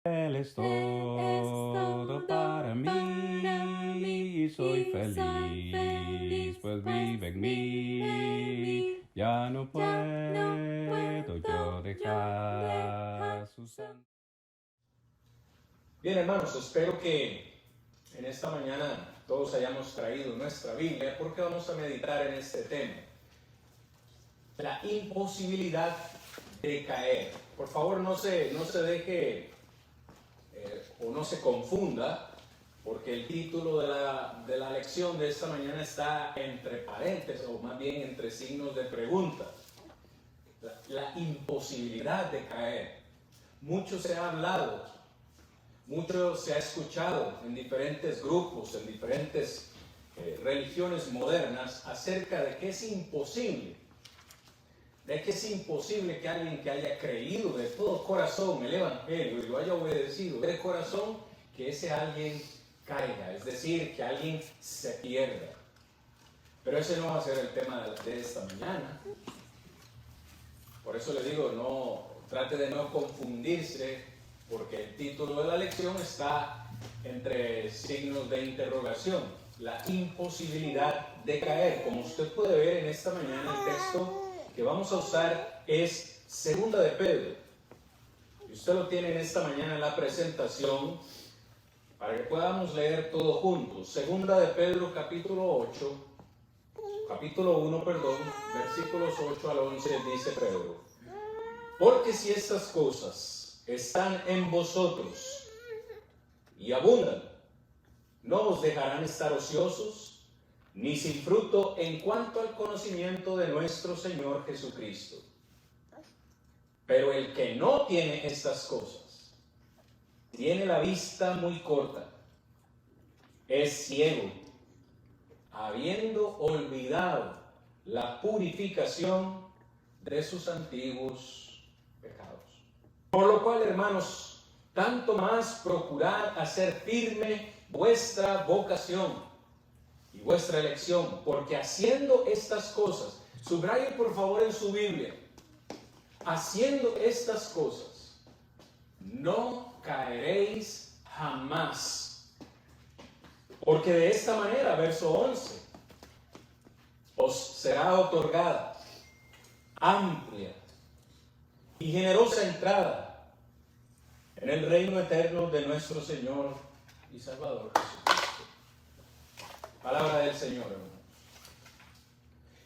Él es todo para mí, soy feliz, pues vive en mí. Ya no puedo yo dejar su santo. Bien, hermanos, espero que en esta mañana todos hayamos traído nuestra Biblia porque vamos a meditar en este tema. La imposibilidad de caer. Por favor, no se deje o no se confunda, porque el título de la lección de esta mañana está entre paréntesis, o más bien entre signos de pregunta. La imposibilidad de caer. Mucho se ha hablado, mucho se ha escuchado en diferentes grupos, en diferentes religiones modernas acerca de que es imposible. De que es imposible que alguien que haya creído de todo corazón el Evangelio y lo haya obedecido de corazón, que ese alguien caiga, es decir, que alguien se pierda. Pero ese no va a ser el tema de esta mañana. Por eso le digo, trate de no confundirse, porque el título de la lección está entre signos de interrogación. La imposibilidad de caer. Como usted puede ver en esta mañana, el texto que vamos a usar es Segunda de Pedro. Y usted lo tiene en esta mañana en la presentación para que podamos leer todo juntos. Segunda de Pedro capítulo 1, versículos 8 al 11 dice Pedro: porque si estas cosas están en vosotros y abundan, no os dejarán estar ociosos ni sin fruto en cuanto al conocimiento de nuestro Señor Jesucristo. Pero el que no tiene estas cosas, tiene la vista muy corta, es ciego, habiendo olvidado la purificación de sus antiguos pecados. Por lo cual, hermanos, tanto más procurad hacer firme vuestra vocación y vuestra elección, porque haciendo estas cosas, subraye por favor en su Biblia, haciendo estas cosas, no caeréis jamás. Porque de esta manera, verso 11, os será otorgada amplia y generosa entrada en el reino eterno de nuestro Señor y Salvador Jesucristo. Palabra del Señor, hermanos.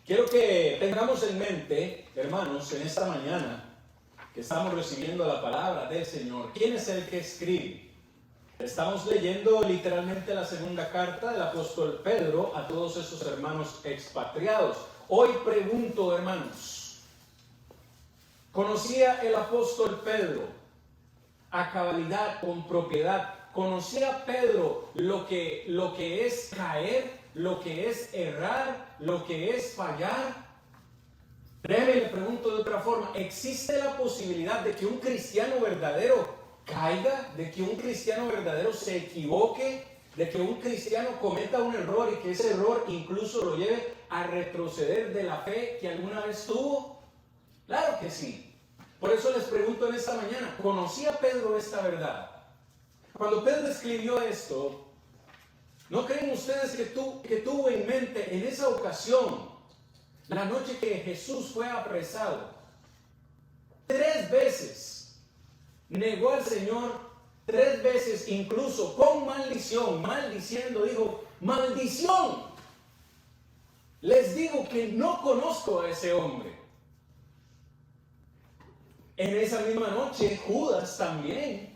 Quiero que tengamos en mente, hermanos, en esta mañana que estamos recibiendo la palabra del Señor, ¿quién es el que escribe? Estamos leyendo literalmente la segunda carta del apóstol Pedro a todos esos hermanos expatriados. Hoy pregunto, hermanos, ¿conocía el apóstol Pedro a cabalidad, con propiedad? ¿Conocía Pedro lo que es caer, lo que es errar, lo que es fallar? Déjeme, le pregunto de otra forma, ¿existe la posibilidad de que un cristiano verdadero caiga, de que un cristiano verdadero se equivoque, de que un cristiano cometa un error y que ese error incluso lo lleve a retroceder de la fe que alguna vez tuvo? Claro que sí. Por eso les pregunto en esta mañana, ¿conocía Pedro esta verdad? Cuando Pedro escribió esto, ¿no creen ustedes que tuvo en mente en esa ocasión, la noche que Jesús fue apresado, 3 veces negó al Señor, 3 veces incluso con maldición, maldiciendo, dijo: maldición, les digo que no conozco a ese hombre? En esa misma noche Judas también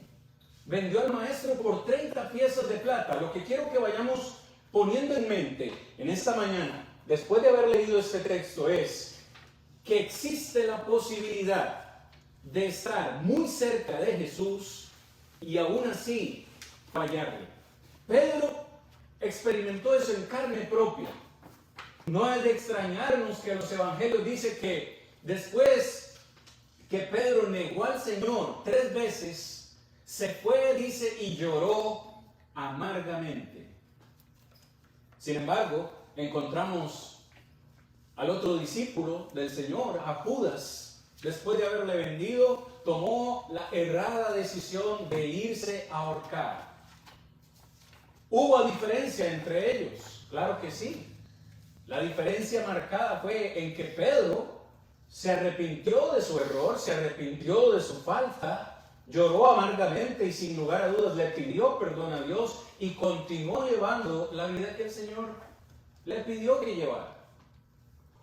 vendió al maestro por 30 piezas de plata. Lo que quiero que vayamos poniendo en mente en esta mañana, después de haber leído este texto, es que existe la posibilidad de estar muy cerca de Jesús y aún así fallarle. Pedro experimentó eso en carne propia. No es de extrañarnos que los evangelios dicen que después que Pedro negó al Señor 3 veces, se fue, dice, y lloró amargamente. Sin embargo, encontramos al otro discípulo del Señor, a Judas, después de haberle vendido, tomó la errada decisión de irse a ahorcar. ¿Hubo diferencia entre ellos? Claro que sí. La diferencia marcada fue en que Pedro se arrepintió de su error, se arrepintió de su falta, lloró amargamente y sin lugar a dudas le pidió perdón a Dios y continuó llevando la vida que el Señor le pidió que llevara.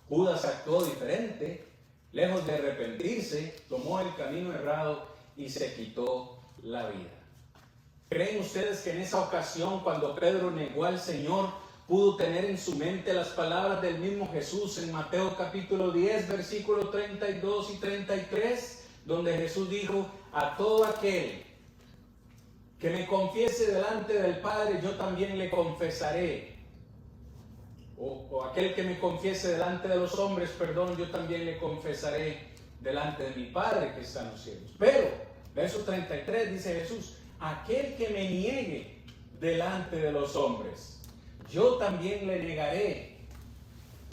Judas actuó diferente, lejos de arrepentirse, tomó el camino errado y se quitó la vida. ¿Creen ustedes que en esa ocasión, cuando Pedro negó al Señor, pudo tener en su mente las palabras del mismo Jesús en Mateo capítulo 10, versículos 32 y 33, donde Jesús dijo: a todo aquel que me confiese delante del Padre, yo también le confesaré. O aquel que me confiese delante de los hombres, perdón, yo también le confesaré delante de mi Padre que está en los cielos. Pero, verso 33 dice Jesús: aquel que me niegue delante de los hombres, yo también le negaré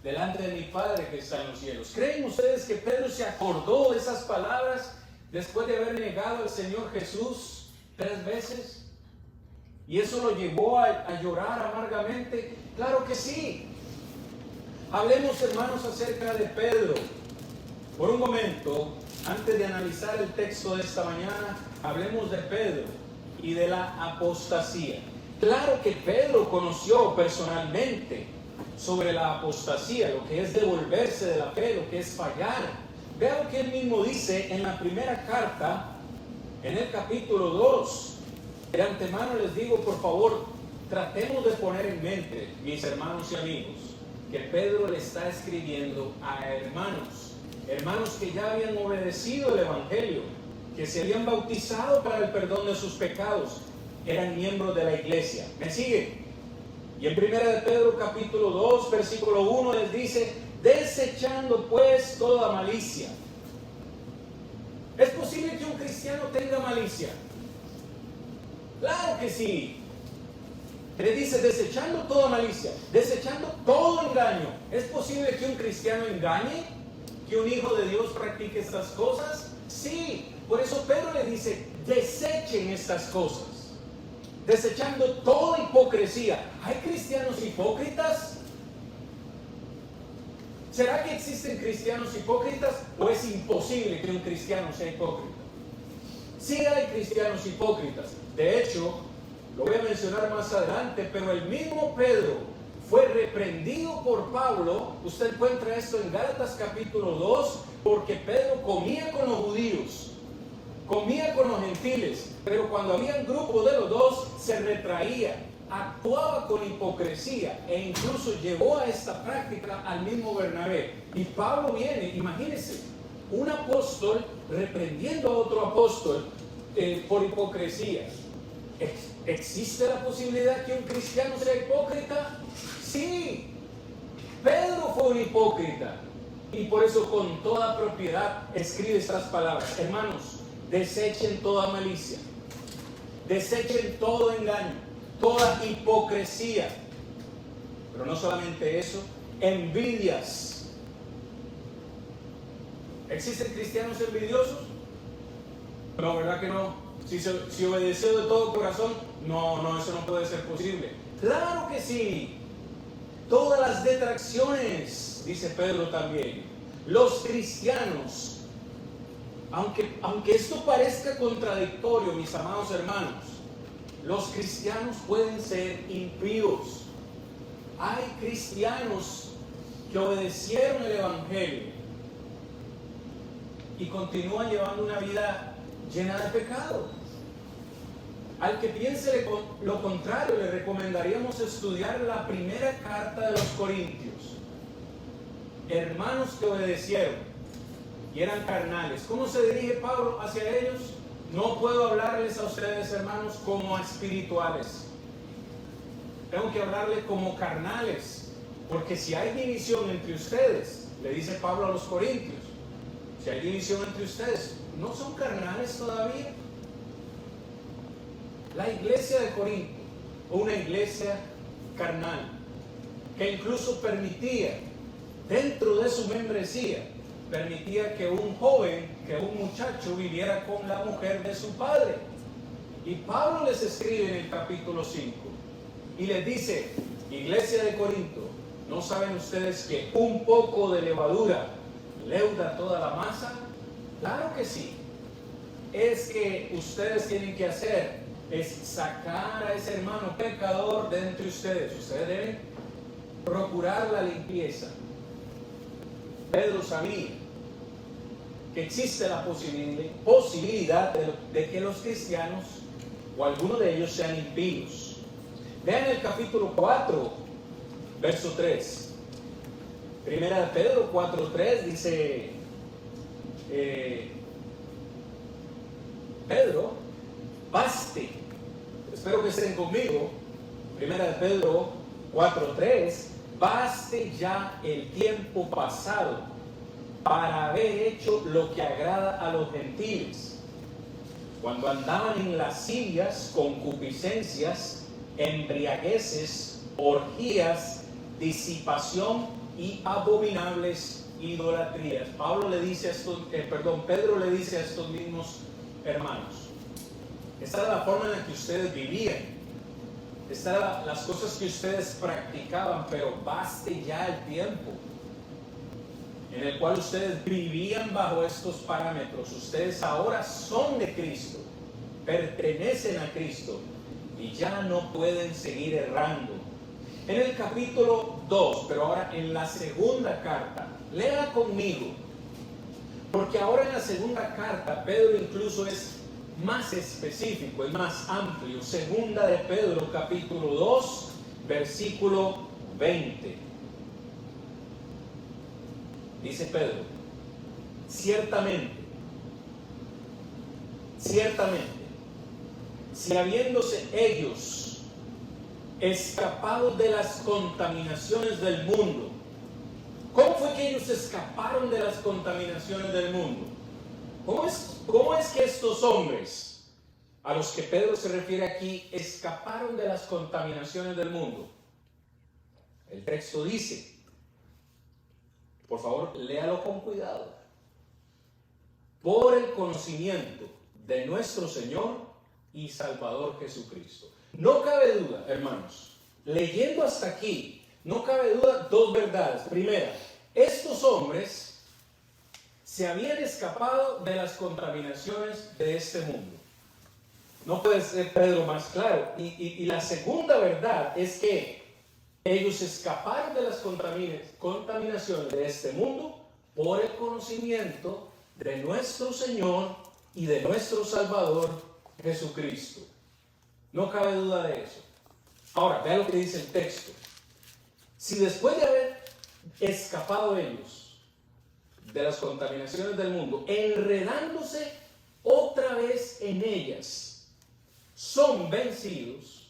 delante de mi Padre que está en los cielos. ¿Creen ustedes que Pedro se acordó de esas palabras después de haber negado al Señor Jesús 3 veces? ¿Y eso lo llevó a llorar amargamente? Claro que sí. Hablemos, hermanos, acerca de Pedro. Por un momento, antes de analizar el texto de esta mañana, hablemos de Pedro y de la apostasía. Claro que Pedro conoció personalmente sobre la apostasía, lo que es devolverse de la fe, lo que es fallar. Vea lo que él mismo dice en la primera carta, en el capítulo 2. De antemano les digo, por favor, tratemos de poner en mente, mis hermanos y amigos, que Pedro le está escribiendo a hermanos que ya habían obedecido el Evangelio, que se habían bautizado para el perdón de sus pecados, eran miembros de la iglesia. ¿Me sigue? Y en 1 de Pedro capítulo 2, versículo 1 les dice: desechando pues toda malicia. ¿Es posible que un cristiano tenga malicia? Claro que sí. Le dice: desechando toda malicia, desechando todo engaño. ¿Es posible que un cristiano engañe? ¿Que un hijo de Dios practique estas cosas? Sí. Por eso Pedro le dice: desechen estas cosas. Desechando toda hipocresía. ¿Hay cristianos hipócritas? ¿Será que existen cristianos hipócritas o es imposible que un cristiano sea hipócrita? Sí hay cristianos hipócritas. De hecho, lo voy a mencionar más adelante, pero el mismo Pedro fue reprendido por Pablo. Usted encuentra esto en Gálatas capítulo 2, porque Pedro comía con los judíos, comía con los gentiles, pero cuando había un grupo de los dos, se retraía, actuaba con hipocresía e incluso llevó a esta práctica al mismo Bernabé. Y Pablo viene, imagínense, un apóstol reprendiendo a otro apóstol por hipocresía. ¿Existe la posibilidad que un cristiano sea hipócrita? Sí. Pedro fue un hipócrita y por eso con toda propiedad escribe estas palabras: hermanos, desechen toda malicia, desechen todo engaño, toda hipocresía. Pero no solamente eso, envidias. ¿Existen cristianos envidiosos? No, ¿verdad que no? Si obedeció de todo corazón, no, eso no puede ser posible. Claro que sí. Todas las detracciones, dice Pedro también. Los cristianos, aunque esto parezca contradictorio, mis amados hermanos, los cristianos pueden ser impíos. Hay cristianos que obedecieron el Evangelio y continúan llevando una vida llena de pecado. Al que piense lo contrario, le recomendaríamos estudiar la primera carta de los Corintios. Hermanos que obedecieron y eran carnales. ¿Cómo se dirige Pablo hacia ellos? No puedo hablarles a ustedes, hermanos, como a espirituales. Tengo que hablarles como carnales. Porque si hay división entre ustedes, le dice Pablo a los Corintios, si hay división entre ustedes, ¿no son carnales todavía? La iglesia de Corinto, una iglesia carnal, que incluso permitía dentro de su membresía permitía que un joven, que un muchacho viviera con la mujer de su padre. Y Pablo les escribe en el capítulo 5 y les dice: iglesia de Corinto, ¿no saben ustedes que un poco de levadura leuda toda la masa? Claro que sí. Es que ustedes tienen que hacer es sacar a ese hermano pecador de entre ustedes. Ustedes deben procurar la limpieza. Pedro sabía que existe la posibilidad de que los cristianos o algunos de ellos sean impíos. Vean el capítulo 4, verso 3. Primera de Pedro 4:3 dice: Pedro, baste. Espero que estén conmigo. Primera de Pedro 4:3. Baste ya el tiempo pasado para haber hecho lo que agrada a los gentiles, cuando andaban en lascivias, concupiscencias, embriagueces, orgías, disipación y abominables idolatrías. Pedro le dice a estos mismos hermanos: esta era la forma en la que ustedes vivían, estas eran las cosas que ustedes practicaban, pero baste ya el tiempo en el cual ustedes vivían bajo estos parámetros. Ustedes ahora son de Cristo, pertenecen a Cristo y ya no pueden seguir errando. En el capítulo 2, pero ahora en la segunda carta, lea conmigo, porque ahora en la segunda carta Pedro incluso es más específico y más amplio. Segunda de Pedro capítulo 2, versículo 20. Dice Pedro: ciertamente, si habiéndose ellos escapado de las contaminaciones del mundo. ¿Cómo fue que ellos escaparon de las contaminaciones del mundo? ¿Cómo es que estos hombres, a los que Pedro se refiere aquí, escaparon de las contaminaciones del mundo? El texto dice, por favor, léalo con cuidado: por el conocimiento de nuestro Señor y Salvador Jesucristo. No cabe duda, hermanos, leyendo hasta aquí, no cabe duda, dos verdades. Primera, estos hombres se habían escapado de las contaminaciones de este mundo. No puede ser Pedro más claro. Y la segunda verdad es que ellos escaparon de las contaminaciones de este mundo por el conocimiento de nuestro Señor y de nuestro Salvador Jesucristo. No cabe duda de eso. Ahora, vea lo que dice el texto. Si después de haber escapado ellos de las contaminaciones del mundo, enredándose otra vez en ellas, son vencidos,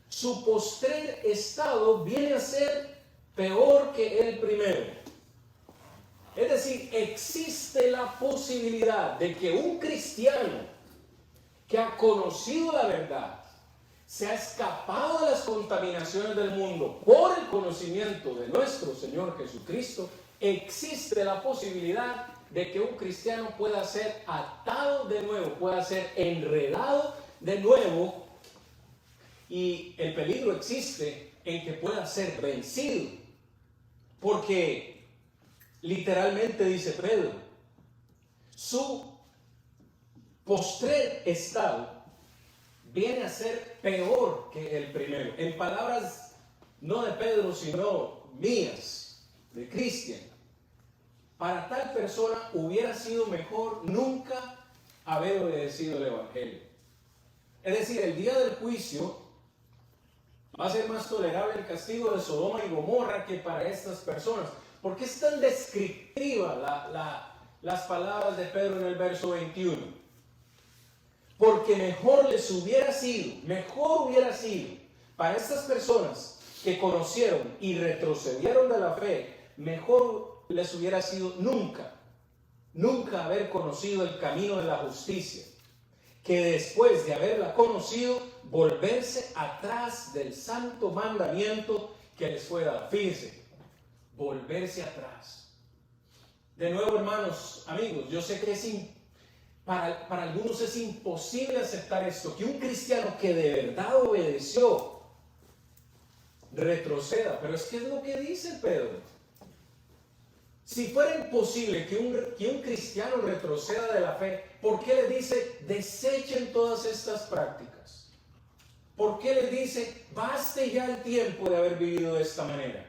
su postrer estado viene a ser peor que el primero. Es decir, existe la posibilidad de que un cristiano que ha conocido la verdad, se ha escapado de las contaminaciones del mundo por el conocimiento de nuestro Señor Jesucristo, existe la posibilidad de que un cristiano pueda ser atado de nuevo, pueda ser enredado de nuevo, y el peligro existe en que pueda ser vencido, porque literalmente dice Pedro, su postrer estado viene a ser peor que el primero. En palabras no de Pedro, sino mías, de Cristian, para tal persona hubiera sido mejor nunca haber obedecido el Evangelio. Es decir, el día del juicio va a ser más tolerable el castigo de Sodoma y Gomorra que para estas personas. ¿Por qué es tan descriptiva las palabras de Pedro en el verso 21? Porque mejor hubiera sido para estas personas que conocieron y retrocedieron de la fe, mejor les hubiera sido nunca haber conocido el camino de la justicia, que después de haberla conocido, volverse atrás del santo mandamiento que les fue dado. Fíjense, volverse atrás. De nuevo, hermanos, amigos, yo sé que para algunos es imposible aceptar esto, que un cristiano que de verdad obedeció retroceda. Pero es que es lo que dice Pedro. Si fuera imposible que un cristiano retroceda de la fe, ¿por qué le dice desechen todas estas prácticas? ¿Por qué le dice baste ya el tiempo de haber vivido de esta manera?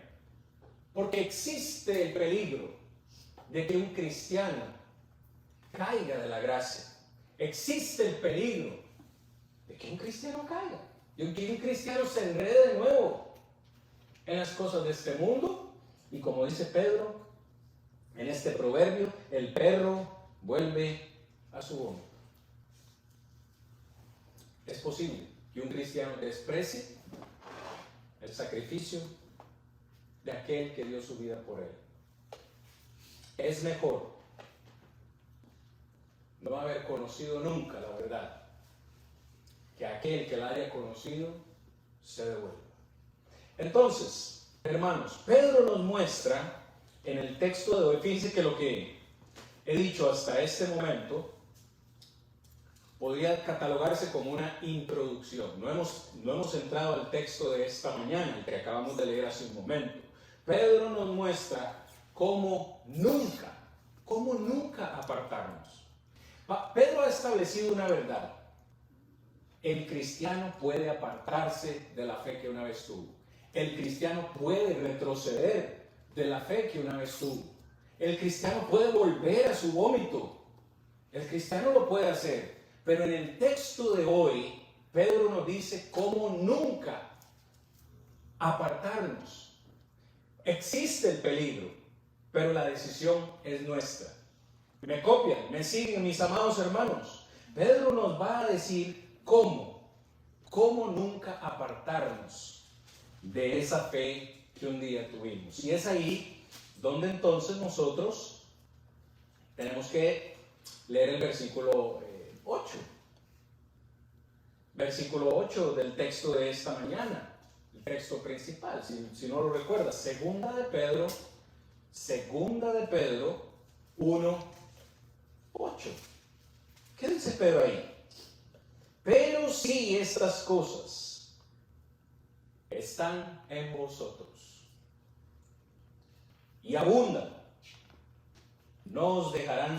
Porque existe el peligro de que un cristiano caiga de la gracia. Existe el peligro de que un cristiano caiga, de que un cristiano se enrede de nuevo en las cosas de este mundo, y como dice Pedro en este proverbio, el perro vuelve a su vómito. Es posible que un cristiano desprecie el sacrificio de aquel que dio su vida por él. Es mejor no haber conocido nunca la verdad que aquel que la haya conocido se devuelva. Entonces, hermanos, Pedro nos muestra en el texto de hoy, fíjense que lo que he dicho hasta este momento podría catalogarse como una introducción. No hemos entrado al texto de esta mañana, el que acabamos de leer hace un momento. Pedro nos muestra cómo nunca apartarnos. Pedro ha establecido una verdad. El cristiano puede apartarse de la fe que una vez tuvo. El cristiano puede retroceder de la fe que una vez tuvo. El cristiano puede volver a su vómito. El cristiano lo puede hacer. Pero en el texto de hoy, Pedro nos dice cómo nunca apartarnos. Existe el peligro, pero la decisión es nuestra. ¿Me copian? ¿Me siguen, mis amados hermanos? Pedro nos va a decir cómo nunca apartarnos de esa fe que un día tuvimos. Y es ahí donde entonces nosotros tenemos que leer el versículo 8. Versículo 8 del texto de esta mañana. El texto principal, si no lo recuerdas. Segunda de Pedro 1:8. ¿Qué dice Pedro ahí? Pero si estas cosas están en vosotros y abundan, no os dejarán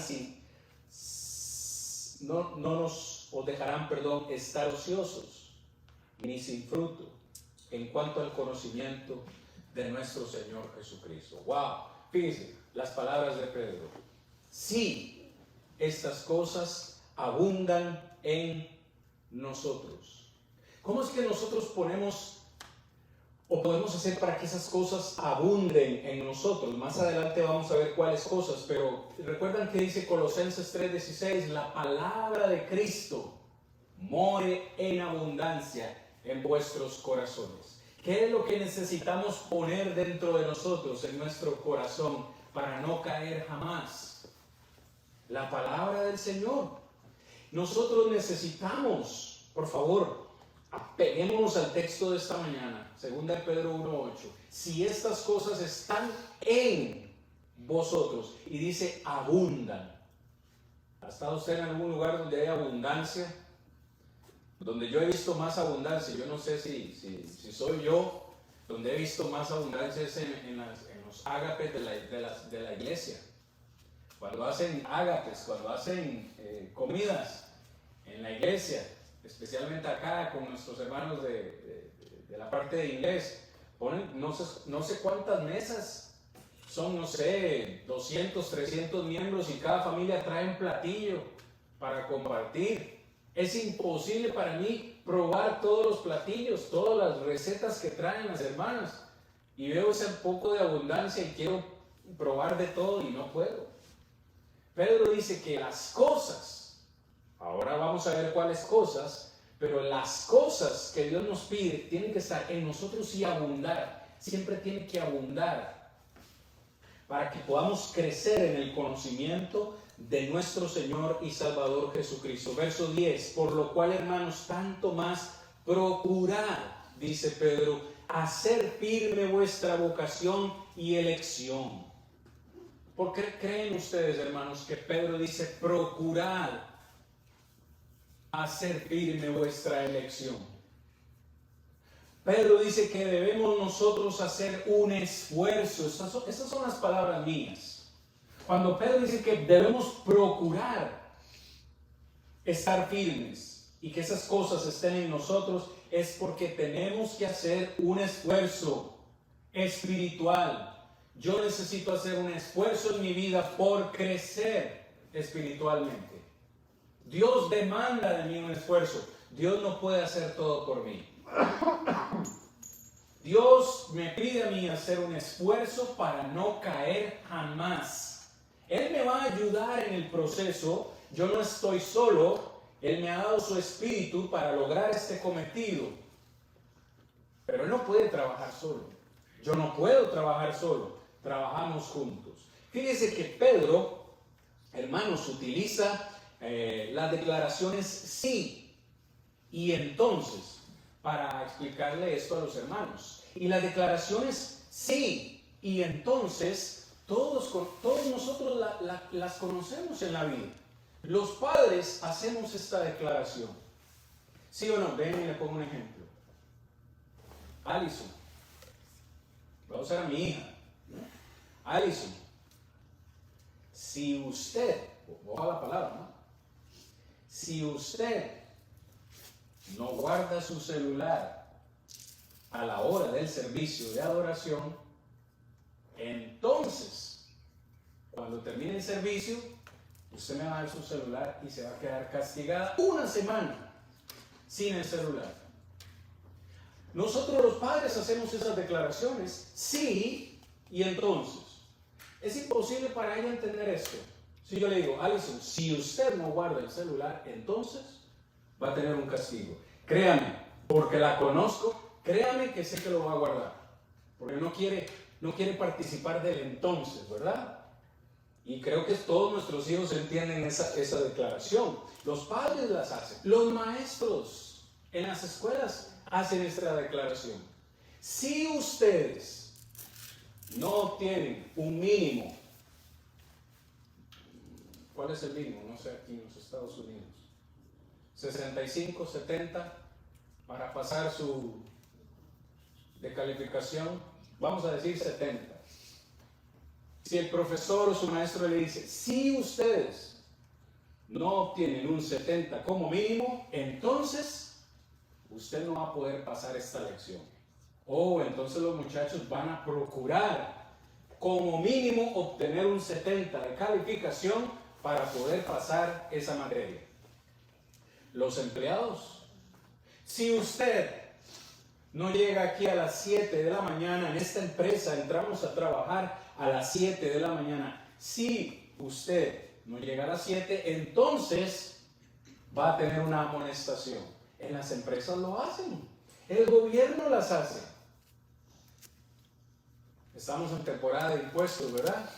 estar ociosos ni sin fruto en cuanto al conocimiento de nuestro Señor Jesucristo. Wow, fíjense las palabras de Pedro. Si estas cosas abundan en nosotros. ¿Cómo es que nosotros podemos hacer para que esas cosas abunden en nosotros? Más adelante vamos a ver cuáles cosas, pero recuerdan que dice Colosenses 3:16, la palabra de Cristo more en abundancia en vuestros corazones. ¿Qué es lo que necesitamos poner dentro de nosotros, en nuestro corazón, para no caer jamás? La palabra del Señor. Nosotros necesitamos, por favor, apeguémonos al texto de esta mañana, 2 Pedro 1:8. Si estas cosas están en vosotros, y dice abundan. ¿Ha estado usted en algún lugar donde hay abundancia? Donde yo he visto más abundancia, yo no sé si soy yo, donde he visto más abundancia es en los ágapes de la iglesia. Cuando hacen ágapes, cuando hacen comidas en la iglesia, especialmente acá con nuestros hermanos de la parte de inglés, ponen no sé cuántas mesas, son 200, 300 miembros, y cada familia trae un platillo para compartir. Es imposible para mí probar todos los platillos, todas las recetas que traen las hermanas, y veo ese poco de abundancia y quiero probar de todo y no puedo. Pedro dice que las cosas, ahora vamos a ver cuáles cosas, pero las cosas que Dios nos pide tienen que estar en nosotros y abundar. Siempre tiene que abundar para que podamos crecer en el conocimiento de nuestro Señor y Salvador Jesucristo. Verso 10, por lo cual, hermanos, tanto más procurad, dice Pedro, hacer firme vuestra vocación y elección. ¿Por qué creen ustedes, hermanos, que Pedro dice procurad hacer firme vuestra elección? Pedro dice que debemos nosotros hacer un esfuerzo. Esas son las palabras mías. Cuando Pedro dice que debemos procurar estar firmes y que esas cosas estén en nosotros, es porque tenemos que hacer un esfuerzo espiritual. Yo necesito hacer un esfuerzo en mi vida por crecer espiritualmente. Dios demanda de mí un esfuerzo. Dios no puede hacer todo por mí. Dios me pide a mí hacer un esfuerzo para no caer jamás. Él me va a ayudar en el proceso. Yo no estoy solo. Él me ha dado su espíritu para lograr este cometido. Pero Él no puede trabajar solo. Yo no puedo trabajar solo. Trabajamos juntos. Fíjese que Pedro, hermanos, utiliza las declaraciones sí y entonces para explicarle esto a los hermanos. Y las declaraciones sí y entonces todos nosotros las conocemos en la vida. Los padres hacemos esta declaración. ¿Sí o no? Ven y le pongo un ejemplo. Alison, voy a usar a mi hija. Alison, si usted, ojalá la palabra, ¿no? Si usted no guarda su celular a la hora del servicio de adoración, entonces, cuando termine el servicio, usted me va a dar su celular y se va a quedar castigada una semana sin el celular. Nosotros los padres hacemos esas declaraciones, sí, y entonces. Es imposible para ella entender esto. Si yo le digo, Alison, si usted no guarda el celular, entonces va a tener un castigo. Créame, porque la conozco, créame que sé que lo va a guardar. Porque no quiere participar del entonces, ¿verdad? Y creo que todos nuestros hijos entienden esa declaración. Los padres las hacen. Los maestros en las escuelas hacen esta declaración. Si ustedes no obtienen un mínimo, ¿cuál es el mínimo? No sé, aquí en los Estados Unidos. 65, 70 para pasar su de calificación, vamos a decir 70. Si el profesor o su maestro le dice, si ustedes no obtienen un 70 como mínimo, entonces usted no va a poder pasar esta lección. O entonces los muchachos van a procurar como mínimo obtener un 70 de calificación para poder pasar esa materia. Los empleados, si usted no llega aquí a las 7 de la mañana, en esta empresa entramos a trabajar a las 7 de la mañana. Si usted no llega a las 7, entonces va a tener una amonestación. En las empresas lo hacen. El gobierno las hace. Estamos en temporada de impuestos, ¿verdad?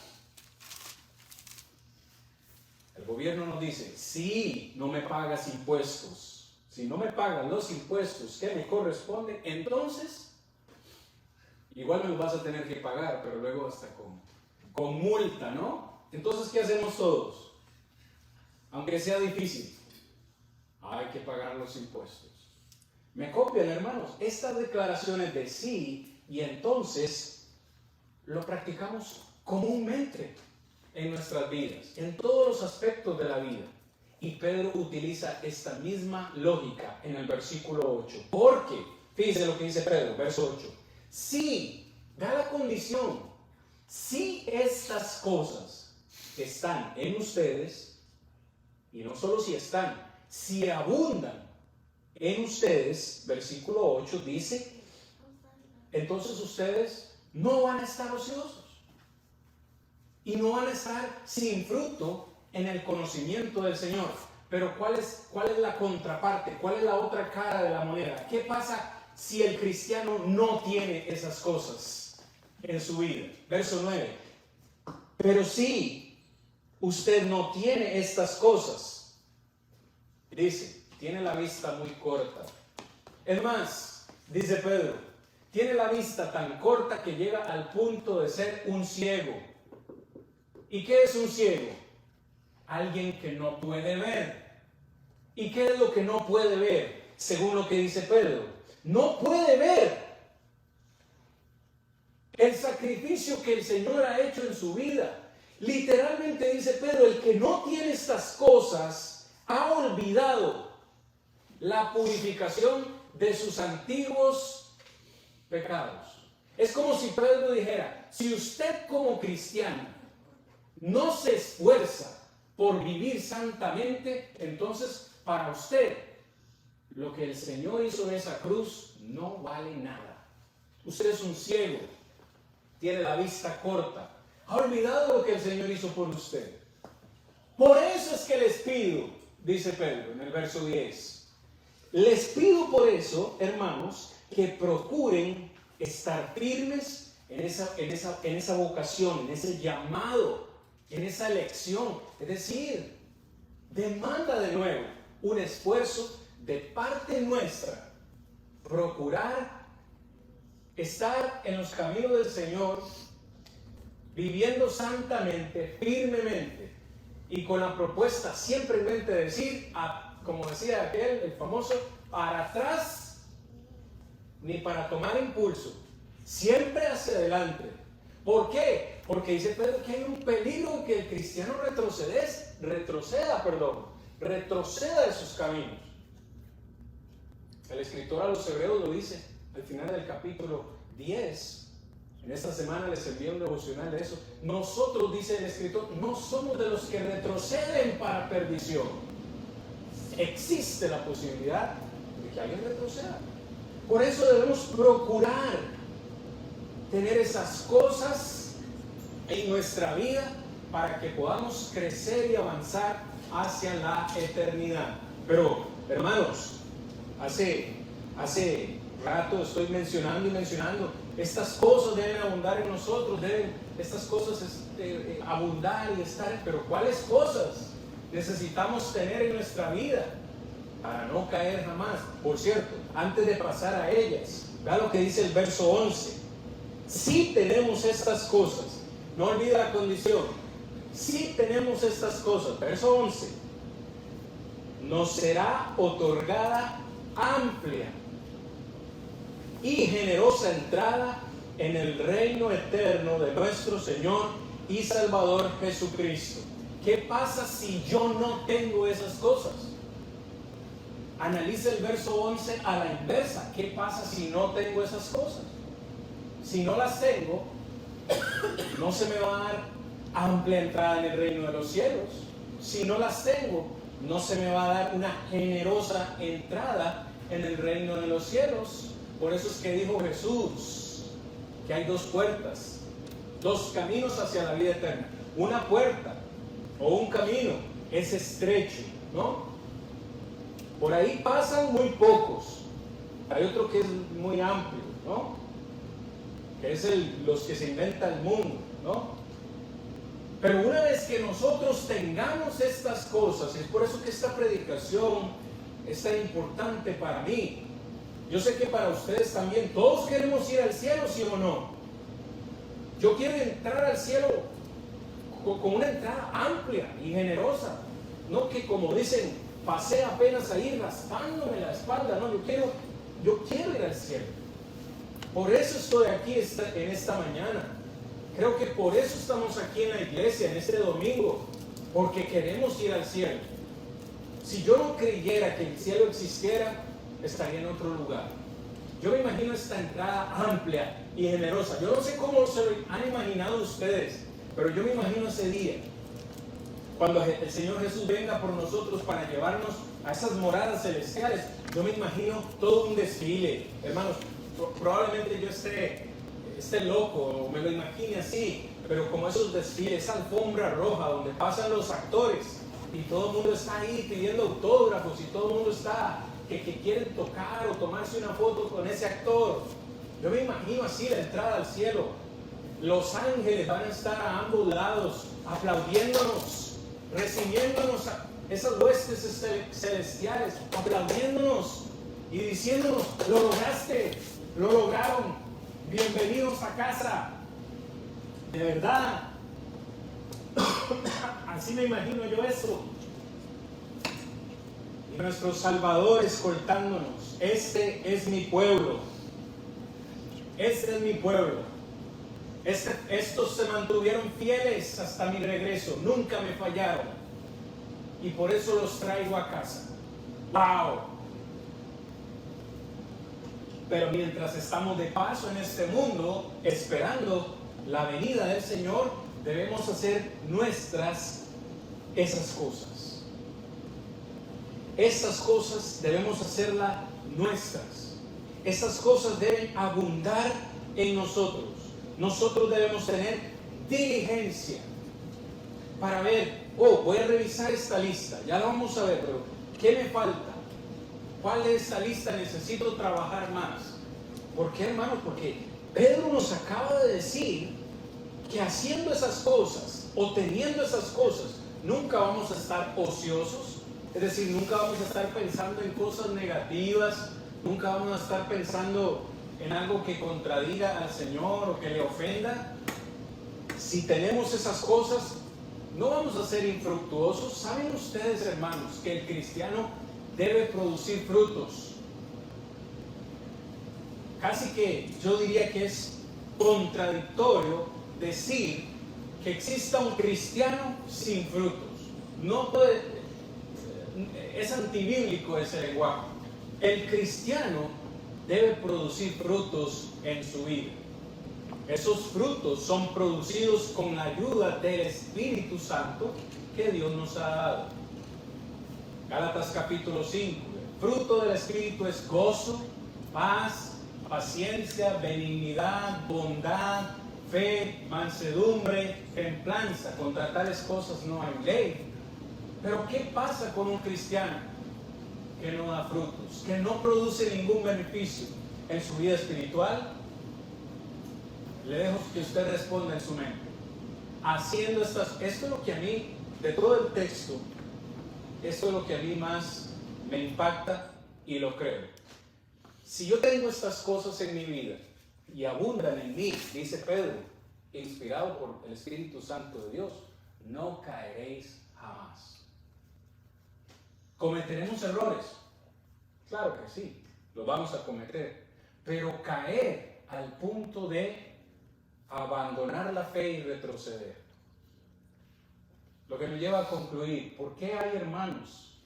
El gobierno nos dice, si no me pagas impuestos, si no me pagas los impuestos que me corresponden, entonces igual me los vas a tener que pagar, pero luego hasta con multa, ¿no? Entonces, ¿qué hacemos todos? Aunque sea difícil, hay que pagar los impuestos. ¿Me copian, hermanos? Estas declaraciones de sí y entonces lo practicamos comúnmente en nuestras vidas, en todos los aspectos de la vida. Y Pedro utiliza esta misma lógica en el versículo 8. Porque, fíjense lo que dice Pedro, verso 8. Si, da la condición, si estas cosas están en ustedes, y no solo si están, si abundan en ustedes, versículo 8 dice, entonces ustedes no van a estar ociosos y no van a estar sin fruto en el conocimiento del Señor. Pero ¿cuál es la contraparte? ¿Cuál es la otra cara de la moneda? ¿Qué pasa si el cristiano no tiene esas cosas en su vida? Verso 9. Pero si usted no tiene estas cosas, dice, tiene la vista muy corta. Es más, dice Pedro, tiene la vista tan corta que llega al punto de ser un ciego. ¿Y qué es un ciego? Alguien que no puede ver. ¿Y qué es lo que no puede ver? Según lo que dice Pedro, no puede ver el sacrificio que el Señor ha hecho en su vida. Literalmente dice Pedro, el que no tiene estas cosas ha olvidado la purificación de sus antiguos pecados. Es como si Pedro dijera, si usted como cristiano no se esfuerza por vivir santamente, entonces para usted lo que el Señor hizo en esa cruz no vale nada. Usted es un ciego, tiene la vista corta, ha olvidado lo que el Señor hizo por usted. Por eso es que les pido, dice Pedro en el verso 10, les pido por eso, hermanos, que procuren estar firmes en esa vocación, en ese llamado, en esa elección. Es decir, demanda de nuevo un esfuerzo de parte nuestra, procurar estar en los caminos del Señor, viviendo santamente, firmemente, y con la propuesta siempre en mente de decir, como decía aquel, el famoso, para atrás ni para tomar impulso, siempre hacia adelante. ¿Por qué? Porque dice Pedro que hay un peligro en que el cristiano retroceda de sus caminos. El escritor a los Hebreos lo dice al final del capítulo 10. En esta semana les envié un devocional de eso. Nosotros, dice el escritor, no somos de los que retroceden para perdición. Existe la posibilidad de que alguien retroceda. Por eso debemos procurar tener esas cosas en nuestra vida para que podamos crecer y avanzar hacia la eternidad. Pero, hermanos, hace rato estoy mencionando, estas cosas deben abundar en nosotros, estas cosas abundar y estar, pero ¿cuáles cosas necesitamos tener en nuestra vida para no caer jamás? Por cierto, antes de pasar a ellas, vea lo que dice el verso 11. Si tenemos estas cosas, no olvide la condición, si tenemos estas cosas, verso 11, nos será otorgada amplia y generosa entrada en el reino eterno de nuestro Señor y Salvador Jesucristo. ¿Qué pasa si yo no tengo esas cosas? Analiza el verso 11 a la inversa. ¿Qué pasa si no tengo esas cosas? Si no las tengo, no se me va a dar amplia entrada en el reino de los cielos. Si no las tengo, no se me va a dar una generosa entrada en el reino de los cielos. Por eso es que dijo Jesús que hay dos puertas, dos caminos hacia la vida eterna. Una puerta o un camino es estrecho, ¿no? Por ahí pasan muy pocos. Hay otro que es muy amplio, ¿no? Que es los que se inventa el mundo, ¿no? Pero una vez que nosotros tengamos estas cosas, es por eso que esta predicación es tan importante para mí. Yo sé que para ustedes también, todos queremos ir al cielo, ¿sí o no? Yo quiero entrar al cielo con una entrada amplia y generosa, no que como dicen, pasé apenas ahí raspándome la espalda, no, yo quiero ir al cielo. Por eso estoy aquí en esta mañana. Creo que por eso estamos aquí en la iglesia, en este domingo, porque queremos ir al cielo. Si yo no creyera que el cielo existiera, estaría en otro lugar. Yo me imagino esta entrada amplia y generosa. Yo no sé cómo se lo han imaginado ustedes, pero yo me imagino ese día, cuando el Señor Jesús venga por nosotros para llevarnos a esas moradas celestiales. Yo me imagino todo un desfile, hermanos. Probablemente yo esté loco o me lo imagine así, pero como esos desfiles, esa alfombra roja donde pasan los actores y todo el mundo está ahí pidiendo autógrafos y todo el mundo está que quieren tocar o tomarse una foto con ese actor. Yo me imagino así la entrada al cielo. Los ángeles van a estar a ambos lados aplaudiéndonos, recibiéndonos a esas huestes celestiales, aplaudiéndonos y diciéndonos: lo lograste, lo lograron, bienvenidos a casa. De verdad, Así me imagino yo eso. Y nuestro Salvador escoltándonos. Este es mi pueblo. Este es mi pueblo. Estos se mantuvieron fieles hasta mi regreso. Nunca me fallaron. Y por eso los traigo a casa. ¡Wow! Pero mientras estamos de paso en este mundo, esperando la venida del Señor, debemos hacer nuestras esas cosas. Esas cosas debemos hacerlas nuestras. Esas cosas deben abundar en nosotros. Nosotros debemos tener diligencia para ver, voy a revisar esta lista, ya la vamos a ver, pero ¿qué me falta? ¿Cuál de esta lista necesito trabajar más? ¿Por qué, hermano? Porque Pedro nos acaba de decir que haciendo esas cosas o teniendo esas cosas nunca vamos a estar ociosos, es decir, nunca vamos a estar pensando en cosas negativas, nunca vamos a estar pensando en algo que contradiga al Señor o que le ofenda. Si tenemos esas cosas, no vamos a ser infructuosos. ¿Saben ustedes, hermanos, que el cristiano debe producir frutos? Casi que yo diría que es contradictorio decir que exista un cristiano sin frutos. No puede, es antibíblico ese lenguaje. El cristiano debe producir frutos en su vida. Esos frutos son producidos con la ayuda del Espíritu Santo que Dios nos ha dado. Gálatas capítulo 5. El fruto del Espíritu es gozo, paz, paciencia, benignidad, bondad, fe, mansedumbre, templanza. Contra tales cosas no hay ley. Pero ¿qué pasa con un cristiano que no da frutos, que no produce ningún beneficio en su vida espiritual? Le dejo que usted responda en su mente. Haciendo esto es lo que a mí, de todo el texto, esto es lo que a mí más me impacta y lo creo. Si yo tengo estas cosas en mi vida y abundan en mí, dice Pedro, inspirado por el Espíritu Santo de Dios, no caeréis jamás. ¿Cometeremos errores? Claro que sí, los vamos a cometer. Pero caer al punto de abandonar la fe y retroceder. Lo que me lleva a concluir, ¿por qué hay hermanos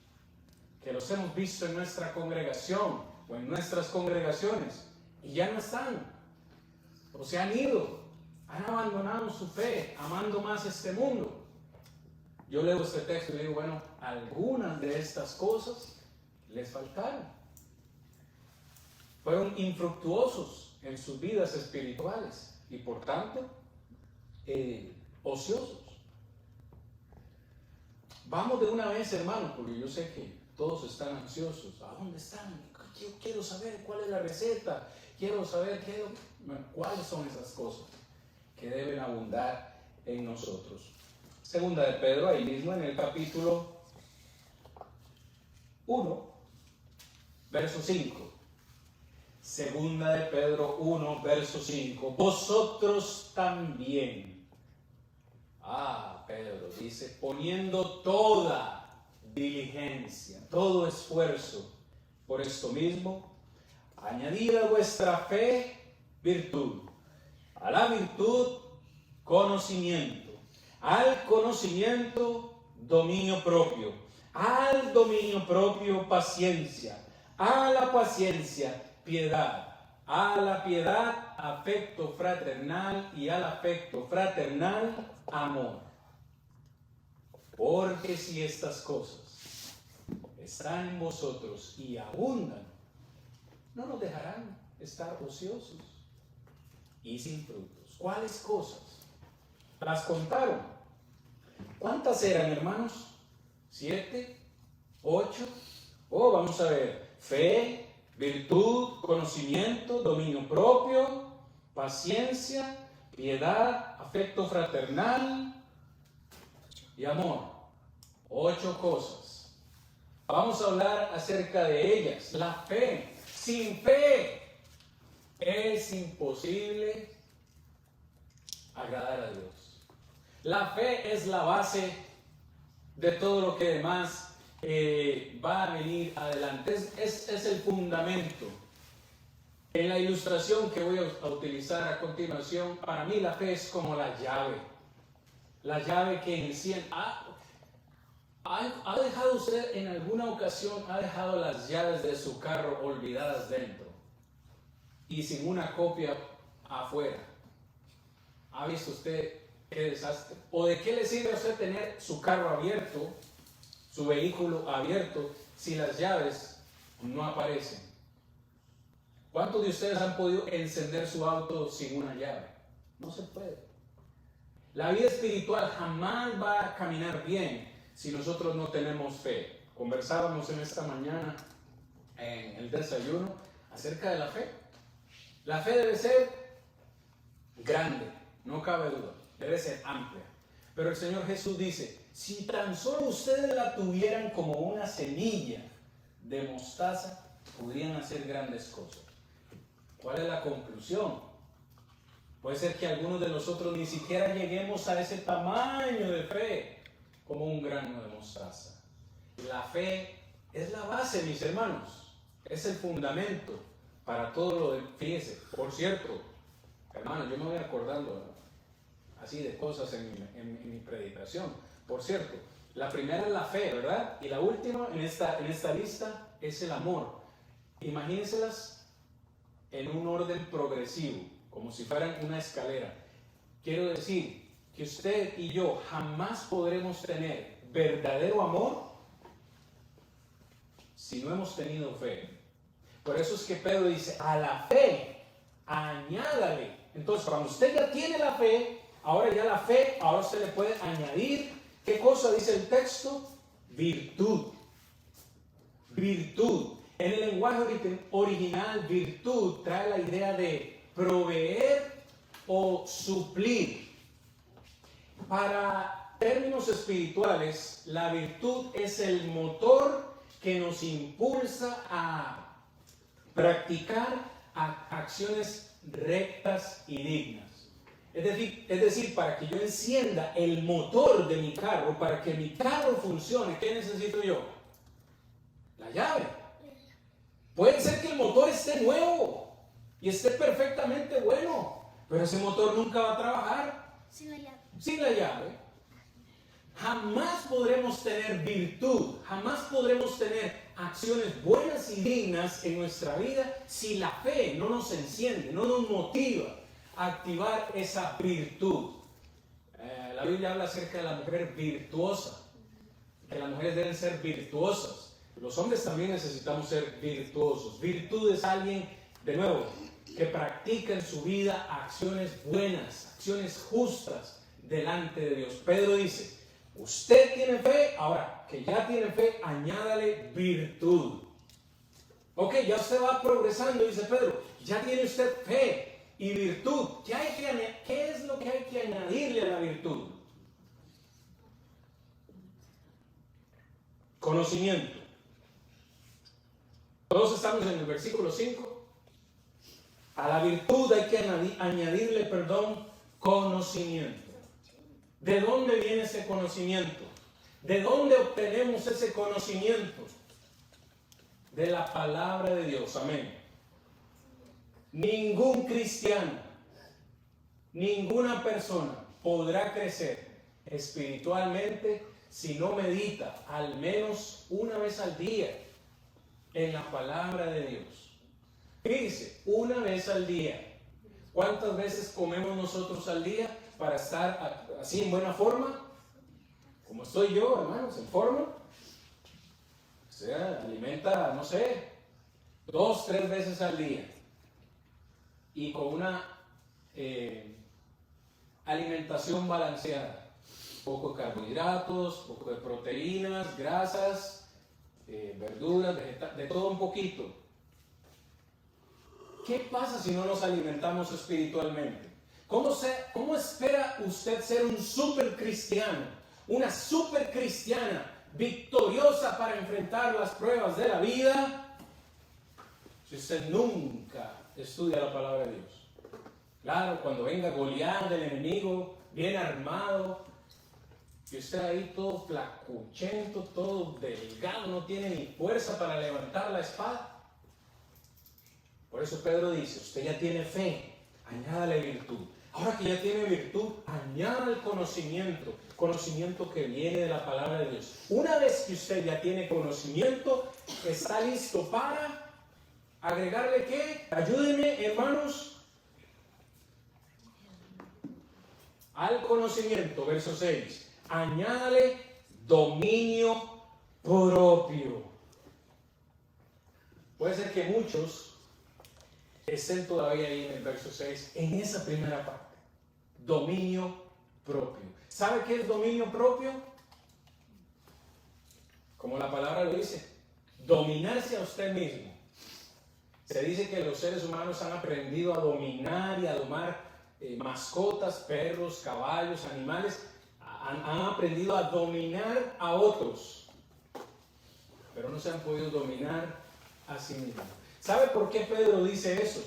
que los hemos visto en nuestra congregación o en nuestras congregaciones y ya no están, o se han ido, han abandonado su fe, amando más este mundo? Yo leo este texto y digo, bueno, algunas de estas cosas les faltaron. Fueron infructuosos en sus vidas espirituales y por tanto ociosos. Vamos de una vez, hermanos, porque yo sé que todos están ansiosos. ¿A dónde están? Yo quiero saber cuál es la receta. Quiero saber cuáles son esas cosas que deben abundar en nosotros. Segunda de Pedro, ahí mismo en el capítulo 1, verso 5. Segunda de Pedro 1, verso 5. Vosotros también. Pedro dice, poniendo toda diligencia, todo esfuerzo por esto mismo, añadid a vuestra fe virtud, a la virtud conocimiento, al conocimiento dominio propio, al dominio propio paciencia, a la paciencia piedad, a la piedad afecto fraternal y al afecto fraternal amor. Porque si estas cosas están en vosotros y abundan, no nos dejarán estar ociosos y sin frutos. ¿Cuáles cosas? Las contaron. ¿Cuántas eran, hermanos? 7, 8. Vamos a ver. Fe, virtud, conocimiento, dominio propio, paciencia, piedad, afecto fraternal y amor. 8 cosas. Vamos a hablar acerca de ellas. La fe. Sin fe es imposible agradar a Dios. La fe es la base de todo lo que demás va a venir adelante. Es el fundamento. En la ilustración que voy a utilizar a continuación, para mí la fe es como la llave que enciende. ¿Ha dejado usted en alguna ocasión, ha dejado las llaves de su carro olvidadas dentro y sin una copia afuera? ¿Ha visto usted qué desastre? ¿O de qué le sirve a usted tener su carro abierto, su vehículo abierto, si las llaves no aparecen? ¿Cuántos de ustedes han podido encender su auto sin una llave? No se puede. La vida espiritual jamás va a caminar bien si nosotros no tenemos fe. Conversábamos en esta mañana en el desayuno acerca de la fe. La fe debe ser grande, no cabe duda, debe ser amplia. Pero el Señor Jesús dice, si tan solo ustedes la tuvieran como una semilla de mostaza, podrían hacer grandes cosas. ¿Cuál es la conclusión? Puede ser que algunos de nosotros ni siquiera lleguemos a ese tamaño de fe como un grano de mostaza. La fe es la base, mis hermanos, es el fundamento para todo lo de. Fíjense, por cierto, hermanos, yo me voy acordando así de cosas en mi predicación. Por cierto, la primera es la fe, ¿verdad? Y la última en esta lista es el amor. Imagínenselas en un orden progresivo, como si fueran una escalera. Quiero decir que usted y yo jamás podremos tener verdadero amor si no hemos tenido fe. Por eso es que Pedro dice, a la fe, añádale. Entonces, cuando usted ya tiene la fe, ahora usted le puede añadir, ¿qué cosa dice el texto? Virtud. Virtud. En el lenguaje original, virtud trae la idea de proveer o suplir. Para términos espirituales, la virtud es el motor que nos impulsa a practicar acciones rectas y dignas. Es decir, para que yo encienda el motor de mi carro, para que mi carro funcione, ¿qué necesito yo? La llave. Puede ser que el motor esté nuevo y esté perfectamente bueno, pero ese motor nunca va a trabajar sin la llave. Jamás podremos tener virtud, jamás podremos tener acciones buenas y dignas en nuestra vida si la fe no nos enciende, no nos motiva a activar esa virtud. La Biblia habla acerca de la mujer virtuosa, que las mujeres deben ser virtuosas. Los hombres también necesitamos ser virtuosos. Virtud es alguien, de nuevo, que practica en su vida acciones buenas, acciones justas delante de Dios. Pedro dice, usted tiene fe, ahora que ya tiene fe, añádale virtud. Ok, ya usted va progresando, dice Pedro, ya tiene usted fe y virtud. ¿Qué es lo que hay que añadirle a la virtud? Conocimiento. Todos estamos en el versículo 5. A la virtud hay que añadirle, conocimiento. ¿De dónde viene ese conocimiento? ¿De dónde obtenemos ese conocimiento? De la palabra de Dios. Amén. Ningún cristiano, ninguna persona podrá crecer espiritualmente si no medita al menos una vez al día en la palabra de Dios. Fíjese, una vez al día. ¿Cuántas veces comemos nosotros al día para estar así en buena forma? Como estoy yo, hermanos, en forma. Se alimenta, no sé, 2, 3 veces al día. Y con una alimentación balanceada. Poco de carbohidratos, poco de proteínas, grasas, verduras, de todo un poquito. ¿Qué pasa si no nos alimentamos espiritualmente? ¿Cómo espera usted ser un super cristiano, una super cristiana victoriosa para enfrentar las pruebas de la vida si usted nunca estudia la palabra de Dios? Claro, cuando venga Goliat, el enemigo, bien armado, y usted ahí todo flacuchento, todo delgado, no tiene ni fuerza para levantar la espada. Por eso Pedro dice, usted ya tiene fe, añádale virtud. Ahora que ya tiene virtud, añada el conocimiento, conocimiento que viene de la palabra de Dios. Una vez que usted ya tiene conocimiento, está listo para agregarle ¿qué? Ayúdenme, hermanos. Al conocimiento, verso 6, añádale dominio propio. Puede ser que muchos estén todavía ahí en el verso 6, en esa primera parte, dominio propio. ¿Sabe qué es dominio propio? Como la palabra lo dice, dominarse a usted mismo. Se dice que los seres humanos han aprendido a dominar y a domar mascotas, perros, caballos, animales. Han aprendido a dominar a otros, pero no se han podido dominar a sí mismos. ¿Sabe por qué Pedro dice eso?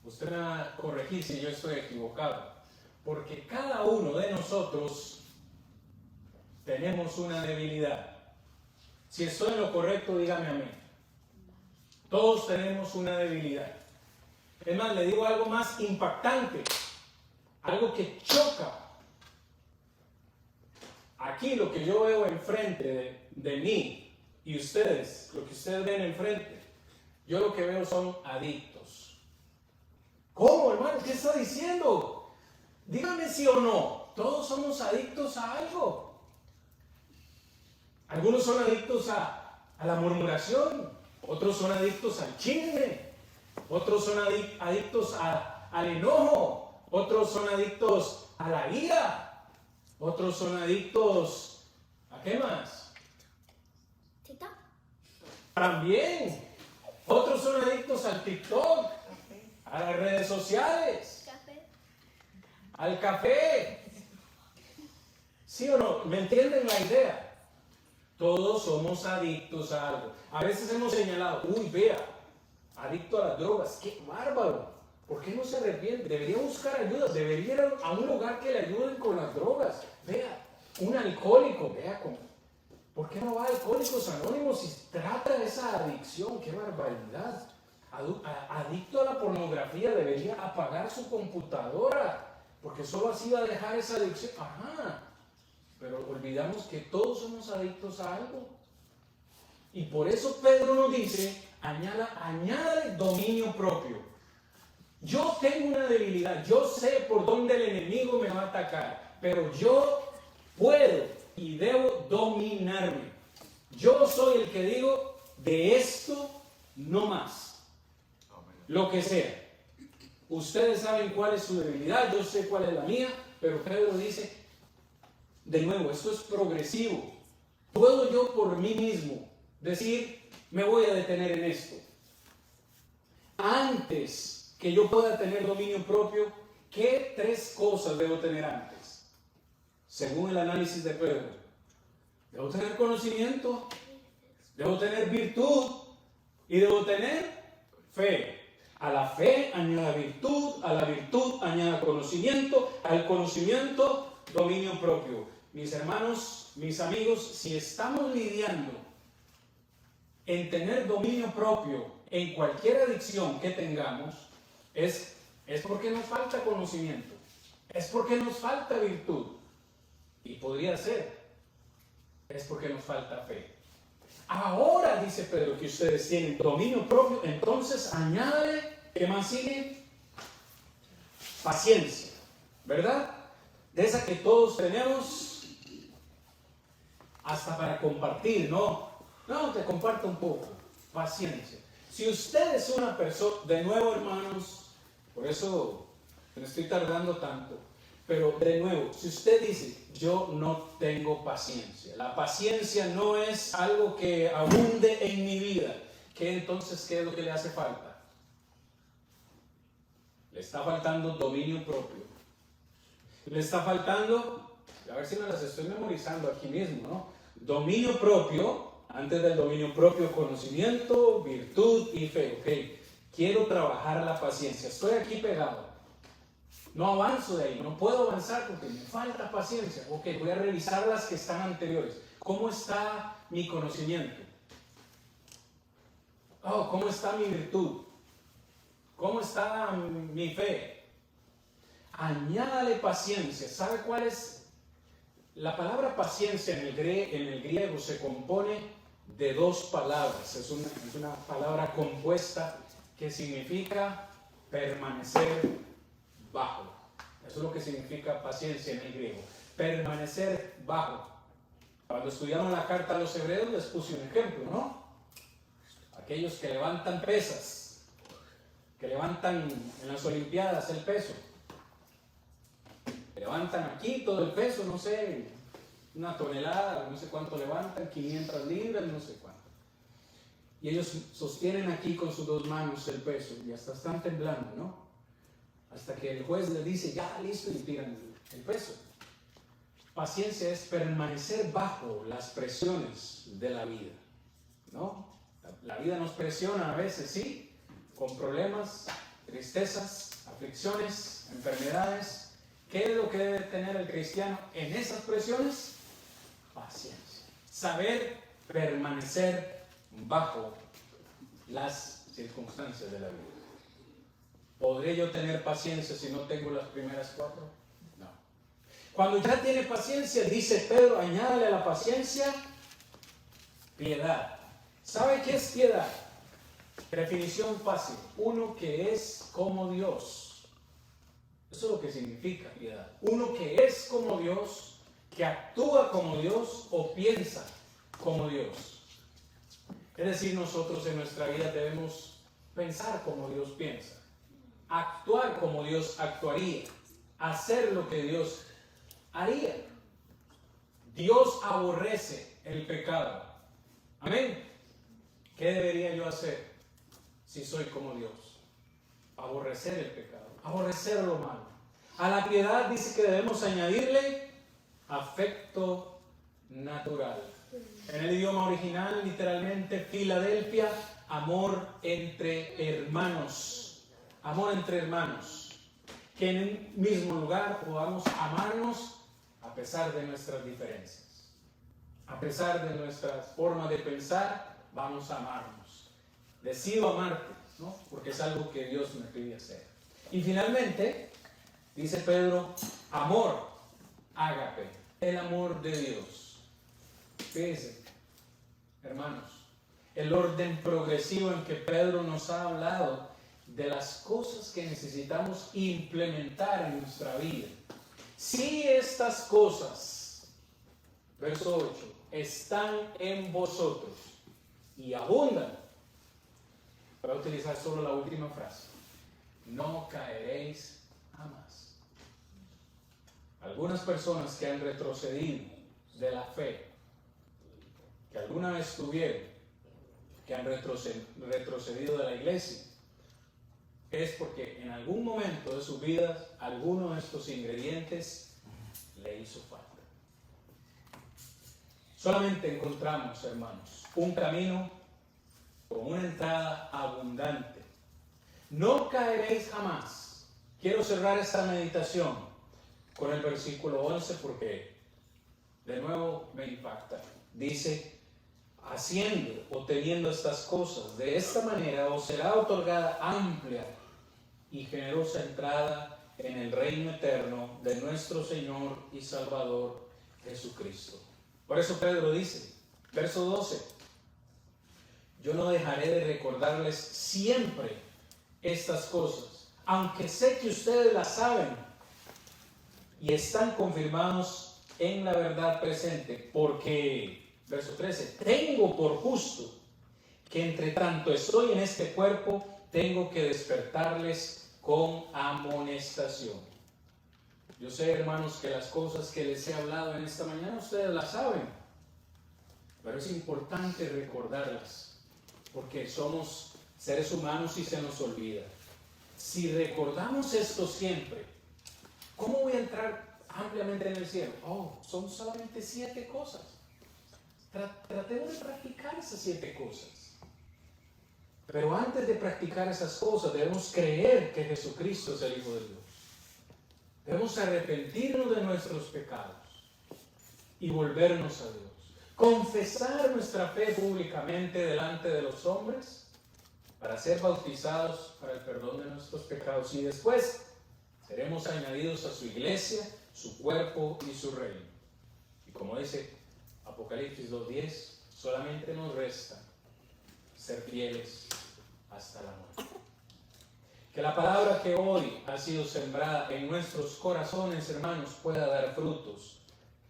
Usted me va a corregir si yo estoy equivocado. Porque cada uno de nosotros tenemos una debilidad. Si estoy en lo correcto, dígame amén. Todos tenemos una debilidad. Es más, le digo algo más impactante, algo que choca. Aquí lo que yo veo enfrente de mí y ustedes, lo que ustedes ven enfrente, yo lo que veo son adictos. ¿Cómo, hermano? ¿Qué está diciendo? Dígame sí o no. Todos somos adictos a algo. Algunos son adictos a la murmuración, otros son adictos al chisme, otros son adictos al enojo, otros son adictos a la ira, otros son adictos ¿a qué más? TikTok. También. Otros son adictos al TikTok, a las redes sociales, Café. al café. ¿Sí o no? ¿Me entienden la idea? Todos somos adictos a algo. A veces hemos señalado, uy, vea, adicto a las drogas, qué bárbaro. ¿Por qué no se arrepiente? Debería buscar ayuda, debería ir a un lugar que le ayuden con las drogas. Vea, un alcohólico, vea cómo. ¿Por qué no va a Alcohólicos Anónimos y trata esa adicción? ¡Qué barbaridad! Adicto a la pornografía debería apagar su computadora, porque solo así va a dejar esa adicción. Ajá, pero olvidamos que todos somos adictos a algo. Y por eso Pedro nos dice, añádale dominio propio. Yo tengo una debilidad, yo sé por dónde el enemigo me va a atacar, pero yo puedo y debo dominarme. Yo soy el que digo, de esto no más. Lo que sea. Ustedes saben cuál es su debilidad, yo sé cuál es la mía, pero Pedro dice, de nuevo, esto es progresivo. ¿Puedo yo por mí mismo decir, me voy a detener en esto? Antes que yo pueda tener dominio propio, ¿qué tres cosas debo tener antes? Según el análisis de Pedro, debo tener conocimiento, debo tener virtud y debo tener fe. A la fe añada virtud, a la virtud añada conocimiento, al conocimiento dominio propio. Mis hermanos, mis amigos, si estamos lidiando en tener dominio propio en cualquier adicción que tengamos, es porque nos falta conocimiento, es porque nos falta virtud. Y podría ser, es porque nos falta fe. Ahora dice Pedro que ustedes tienen dominio propio, entonces añádale, ¿qué más sigue? Paciencia, ¿verdad? De esa que todos tenemos hasta para compartir, ¿no? No, te comparto un poco. Paciencia. Si usted es una persona, de nuevo hermanos, por eso me estoy tardando tanto. Pero de nuevo, si usted dice, yo no tengo paciencia, la paciencia no es algo que abunde en mi vida, ¿qué entonces qué es lo que le hace falta? Le está faltando dominio propio. Le está faltando, a ver si me las estoy memorizando aquí mismo, ¿no? Dominio propio, antes del dominio propio, conocimiento, virtud y fe. Ok, quiero trabajar la paciencia, estoy aquí pegado. No avanzo de ahí, no puedo avanzar porque me falta paciencia. Ok, voy a revisar las que están anteriores. ¿Cómo está mi conocimiento? Oh, ¿cómo está mi virtud? ¿Cómo está mi fe? Añádale paciencia. ¿Sabe cuál es? La palabra paciencia en el griego se compone de dos palabras. Es una palabra compuesta que significa permanecer bajo. Eso es lo que significa paciencia en el griego. Permanecer bajo. Cuando estudiamos la carta a los hebreos les puse un ejemplo, ¿no? Aquellos que levantan pesas, que levantan en las olimpiadas el peso. Levantan aquí todo el peso, no sé, una tonelada, no sé cuánto levantan, 500 libras, no sé cuánto. Y ellos sostienen aquí con sus dos manos el peso y hasta están temblando, ¿no? Hasta que el juez les dice, ya, listo, y tiran el peso. Paciencia es permanecer bajo las presiones de la vida, ¿no? La vida nos presiona a veces, sí, con problemas, tristezas, aflicciones, enfermedades. ¿Qué es lo que debe tener el cristiano en esas presiones? Paciencia. Saber permanecer bajo las circunstancias de la vida. ¿Podré yo tener paciencia si no tengo las primeras cuatro? No. Cuando ya tiene paciencia, dice Pedro, añádale a la paciencia piedad. ¿Sabe qué es piedad? Definición fácil. Uno que es como Dios. Eso es lo que significa piedad. Uno que es como Dios, que actúa como Dios o piensa como Dios. Es decir, nosotros en nuestra vida debemos pensar como Dios piensa, actuar como Dios actuaría, hacer lo que Dios haría. Dios aborrece el pecado. Amén. ¿Qué debería yo hacer si soy como Dios? Aborrecer el pecado, aborrecer lo malo. A la piedad dice que debemos añadirle afecto natural. En el idioma original, literalmente, Filadelfia, amor entre hermanos. Amor entre hermanos. Que en el mismo lugar podamos amarnos a pesar de nuestras diferencias. A pesar de nuestras formas de pensar, vamos a amarnos. Decido amarte, ¿no? Porque es algo que Dios me pide hacer. Y finalmente, dice Pedro, amor, ágape, el amor de Dios. Fíjense, hermanos, el orden progresivo en que Pedro nos ha hablado de las cosas que necesitamos implementar en nuestra vida. Si estas cosas, verso 8, están en vosotros y abundan, voy a utilizar solo la última frase, no caeréis jamás. Algunas personas que han retrocedido de la fe, que alguna vez tuvieron, que han retrocedido de la iglesia, es porque en algún momento de sus vidas alguno de estos ingredientes le hizo falta. Solamente encontramos, hermanos, un camino con una entrada abundante. No caeréis jamás. Quiero cerrar esta meditación con el versículo 11 porque de nuevo me impacta. Dice, haciendo o teniendo estas cosas, de esta manera os será otorgada amplia y generosa entrada en el reino eterno de nuestro Señor y Salvador Jesucristo. Por eso Pedro dice, verso 12, yo no dejaré de recordarles siempre estas cosas, aunque sé que ustedes las saben y están confirmados en la verdad presente, porque, verso 13, tengo por justo que entre tanto estoy en este cuerpo, tengo que despertarles con amonestación. Yo sé, hermanos, que las cosas que les he hablado en esta mañana ustedes las saben, pero es importante recordarlas, porque somos seres humanos y se nos olvida. Si recordamos esto siempre, ¿cómo voy a entrar ampliamente en el cielo? Oh, son solamente 7 cosas. Tratemos de practicar esas 7 cosas. Pero antes de practicar esas cosas, debemos creer que Jesucristo es el Hijo de Dios. Debemos arrepentirnos de nuestros pecados y volvernos a Dios. Confesar nuestra fe públicamente delante de los hombres para ser bautizados para el perdón de nuestros pecados, y después seremos añadidos a su iglesia, su cuerpo y su reino. Y como dice Apocalipsis 2:10, solamente nos resta ser fieles hasta la muerte. Que la palabra que hoy ha sido sembrada en nuestros corazones, hermanos, pueda dar frutos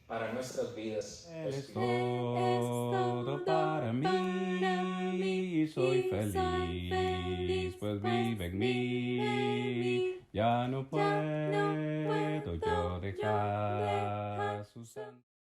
para nuestras vidas Es todo para mí, soy feliz, pues vive en mí. Ya no puedo yo dejar su santo.